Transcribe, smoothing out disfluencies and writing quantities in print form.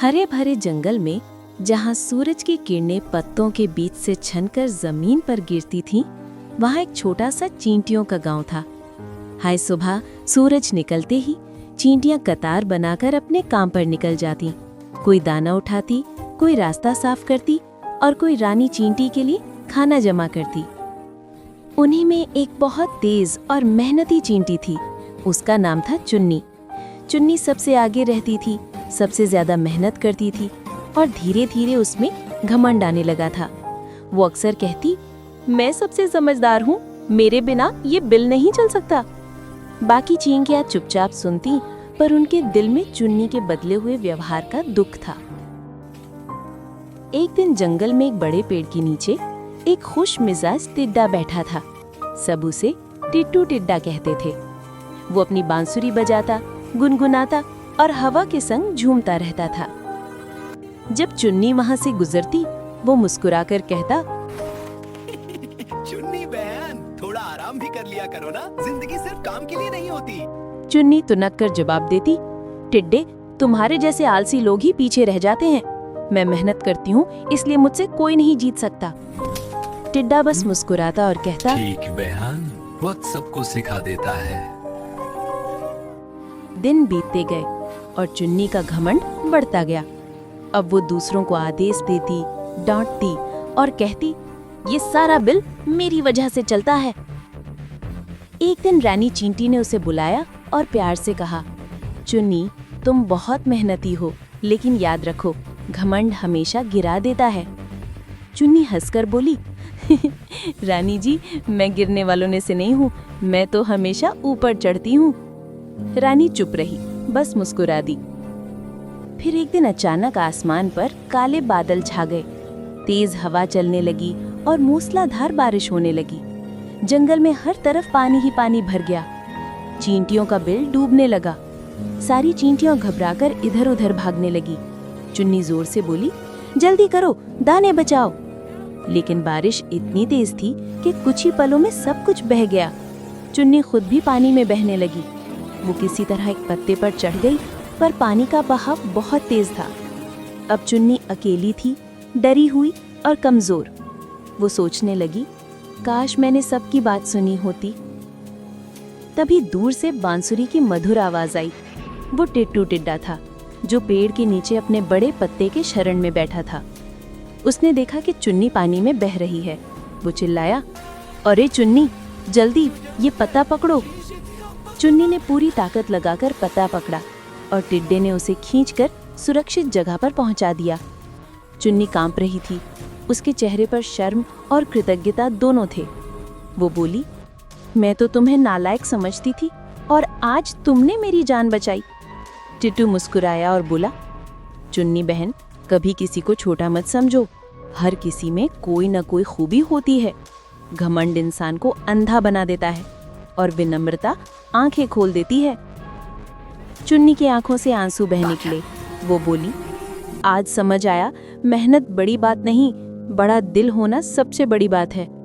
हरे भरे जंगल में जहाँ सूरज की किरणें पत्तों के बीच से छनकर जमीन पर गिरती थीं, वहाँ एक छोटा सा चींटियों का गांव था। हाय सुबह सूरज निकलते ही चींटियां कतार बनाकर अपने काम पर निकल जाती। कोई दाना उठाती, कोई रास्ता साफ करती और कोई रानी चींटी के लिए खाना जमा करती। उन्हीं में एक बहुत तेज और मेहनती चींटी थी। उसका नाम था चुन्नी। चुन्नी सबसे आगे रहती थी, सबसे ज्यादा मेहनत करती थी और धीरे धीरे उसमें घमंड आने लगा था। वो अक्सर कहती, मैं सबसे समझदार हूँ, मेरे बिना ये बिल नहीं चल सकता। बाकी चींटियां चुपचाप सुनती, पर उनके दिल में चुन्नी के बदले हुए व्यवहार का दुख था। एक दिन जंगल में एक बड़े पेड़ के नीचे एक खुश मिजाज टिड्डा बैठा था। सब उसे टिट्टू टिड्डा कहते थे। वो अपनी बांसुरी बजाता, गुनगुनाता और हवा के संग झूमता रहता था। जब चुन्नी वहां से गुजरती, वो मुस्कुराकर कहता, चुन्नी बहन, थोड़ा आराम भी कर लिया करो ना, जिंदगी सिर्फ काम के लिए नहीं होती। चुन्नी तुनक कर जवाब देती, टिड्डे, तुम्हारे जैसे आलसी लोग ही पीछे रह जाते हैं। मैं मेहनत करती हूँ, इसलिए मुझसे कोई नहीं जीत सकता। टिड्डा बस मुस्कुराता और कहता, ठीक बहन, वक्त सबको सिखा देता है। दिन बीतते गए और चुन्नी का घमंड बढ़ता गया। अब वो दूसरों को आदेश देती, डांटती और कहती, ये सारा बिल मेरी वजह से चलता है। एक दिन रानी चींटी ने उसे बुलाया और प्यार से कहा, चुन्नी, तुम बहुत मेहनती हो, लेकिन याद रखो, घमंड हमेशा गिरा देता है। चुन्नी हंसकर बोली, रानी जी, मैं गिरने वालों में से नहीं हूँ, मैं तो हमेशा ऊपर चढ़ती हूँ। रानी चुप रही, बस मुस्कुरा दी। फिर एक दिन अचानक आसमान पर काले बादल छा गए। तेज हवा चलने लगी और मूसलाधार बारिश होने लगी। जंगल में हर तरफ पानी ही पानी भर गया। चींटियों का बिल डूबने लगा। सारी चींटियां घबराकर इधर-उधर भागने लगी। चुन्नी जोर से बोली, जल्दी करो, दाने बचाओ। लेकिन बारिश इतनी तेज थी कि कुछ ही पलों में सब कुछ बह गया। चुन्नी खुद भी पानी में बहने लगी। वो किसी तरह एक पत्ते पर चढ़ गई, पर पानी का बहाव बहुत तेज था। अब चुन्नी अकेली थी, डरी हुई और कमजोर। वो सोचने लगी, काश मैंने सबकी बात सुनी होती। तभी दूर से बांसुरी की मधुर आवाज आई। वो टिट्टू टिड्डा था, जो पेड़ के नीचे अपने बड़े पत्ते के शरण में बैठा था। उसने देखा कि चुन्नी पानी में बह रही है। वो चिल्लाया, अरे चुन्नी, जल्दी ये पत्ता पकड़ो। चुन्नी ने पूरी ताकत लगाकर पत्ता पकड़ा और टिड्डे ने उसे खींचकर सुरक्षित जगह पर पहुंचा दिया। चुन्नी कांप रही थी। उसके चेहरे पर शर्म और कृतज्ञता दोनों थे। वो बोली, मैं तो तुम्हें नालायक समझती थी और आज तुमने मेरी जान बचाई। टिट्टू मुस्कुराया और बोला, चुन्नी बहन, कभी किसी को छोटा मत समझो। हर किसी में कोई न कोई खूबी होती है। घमंड इंसान को अंधा बना देता है और विनम्रता आंखें खोल देती है। चुन्नी की आंखों से आंसू बह निकले। वो बोली, आज समझ आया, मेहनत बड़ी बात नहीं, बड़ा दिल होना सबसे बड़ी बात है।